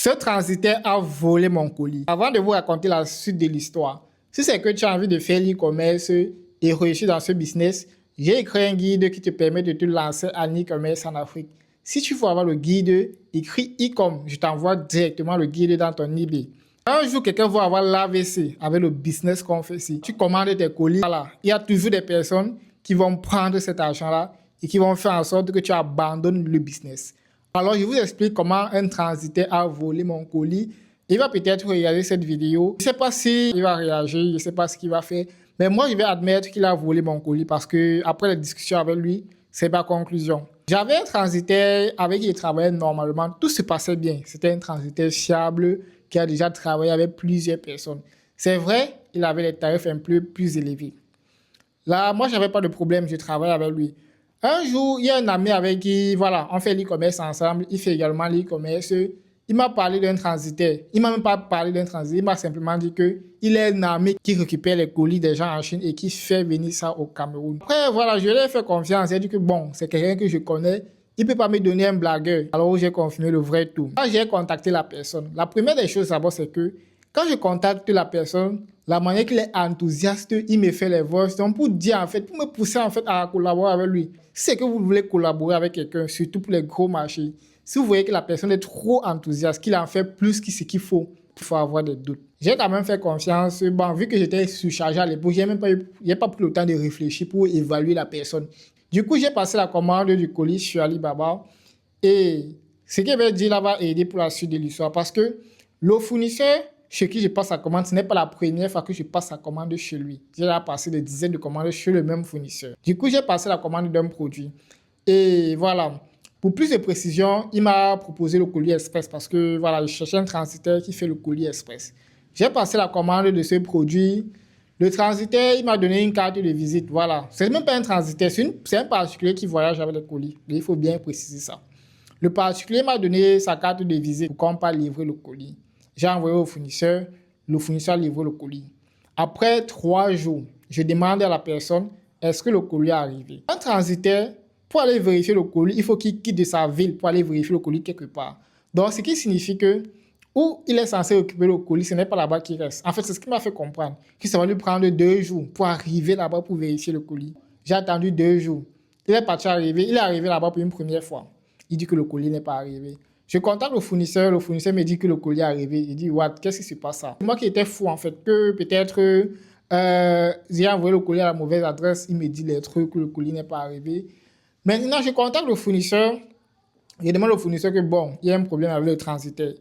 Ce transitaire a volé mon colis. Avant de vous raconter la suite de l'histoire, si c'est que tu as envie de faire l'e-commerce et réussir dans ce business, j'ai écrit un guide qui te permet de te lancer en e-commerce en Afrique. Si tu veux avoir le guide, écris e-com, je t'envoie directement le guide dans ton eBay. Un jour, quelqu'un va avoir l'AVC avec le business qu'on fait ici. Tu commandes tes colis, voilà. Il y a toujours des personnes qui vont prendre cet argent-là et qui vont faire en sorte que tu abandonnes le business. Alors, je vous explique comment un transitaire a volé mon colis. Il va peut-être regarder cette vidéo. Je ne sais pas s'il va réagir, je ne sais pas ce qu'il va faire. Mais moi, je vais admettre qu'il a volé mon colis parce que après la discussion avec lui, c'est ma conclusion. J'avais un transitaire avec qui je travaillais normalement. Tout se passait bien. C'était un transitaire fiable qui a déjà travaillé avec plusieurs personnes. C'est vrai, il avait des tarifs un peu plus élevés. Là, moi, je n'avais pas de problème. Je travaillais avec lui. Un jour, il y a un ami avec qui, voilà, on fait l'e-commerce ensemble. Il fait également l'e-commerce. Il m'a parlé d'un transitaire. Il m'a même pas parlé d'un transitaire. Il m'a simplement dit qu'il est un ami qui récupère les colis des gens en Chine et qui fait venir ça au Cameroun. Après, voilà, je lui ai fait confiance. Il a dit que bon, c'est quelqu'un que je connais. Il ne peut pas me donner un blagueur. Alors, j'ai confirmé le vrai tout. Quand j'ai contacté la personne, la première des choses d'abord, c'est que quand je contacte la personne, la manière qu'il est enthousiaste, il me fait les voix. Donc, pour dire, en fait, pour me pousser, en fait, à collaborer avec lui. Si c'est que vous voulez collaborer avec quelqu'un, surtout pour les gros marchés, si vous voyez que la personne est trop enthousiaste, qu'il en fait plus que ce qu'il faut avoir des doutes. J'ai quand même fait confiance. Bon, vu que j'étais surchargé à l'époque, j'ai pas pris le temps de réfléchir pour évaluer la personne. Du coup, j'ai passé la commande du colis sur Alibaba. Et ce qu'il avait dit là va aider pour la suite de l'histoire. Parce que le fournisseur chez qui je passe la commande, ce n'est pas la première fois que je passe la commande chez lui. J'ai déjà passé des dizaines de commandes chez le même fournisseur. Du coup, j'ai passé la commande d'un produit. Et voilà. Pour plus de précision, il m'a proposé le colis express parce que voilà, je cherchais un transitaire qui fait le colis express. J'ai passé la commande de ce produit. Le transitaire, il m'a donné une carte de visite. Voilà. C'est même pas un transitaire, c'est un particulier qui voyage avec les colis. Il faut bien préciser ça. Le particulier m'a donné sa carte de visite pour qu'on puisse livrer le colis. J'ai envoyé au fournisseur, le fournisseur a livré le colis. Après 3 jours, je demande à la personne, est-ce que le colis est arrivé? Un transitaire, pour aller vérifier le colis, il faut qu'il quitte de sa ville pour aller vérifier le colis quelque part. Donc, ce qui signifie que où il est censé occuper le colis, ce n'est pas là-bas qu'il reste. En fait, c'est ce qui m'a fait comprendre que ça va lui prendre 2 jours pour arriver là-bas pour vérifier le colis. J'ai attendu 2 jours. Il est parti arriver, il est arrivé là-bas pour une première fois. Il dit que le colis n'est pas arrivé. Je contacte le fournisseur me dit que le colis est arrivé. Il dit, what, qu'est-ce qui se passe ça? Moi qui étais fou en fait, que peut-être j'ai envoyé le colis à la mauvaise adresse, il me dit les trucs, que le colis n'est pas arrivé. Maintenant, je contacte le fournisseur, je demande au fournisseur que bon, il y a un problème avec le transitaire.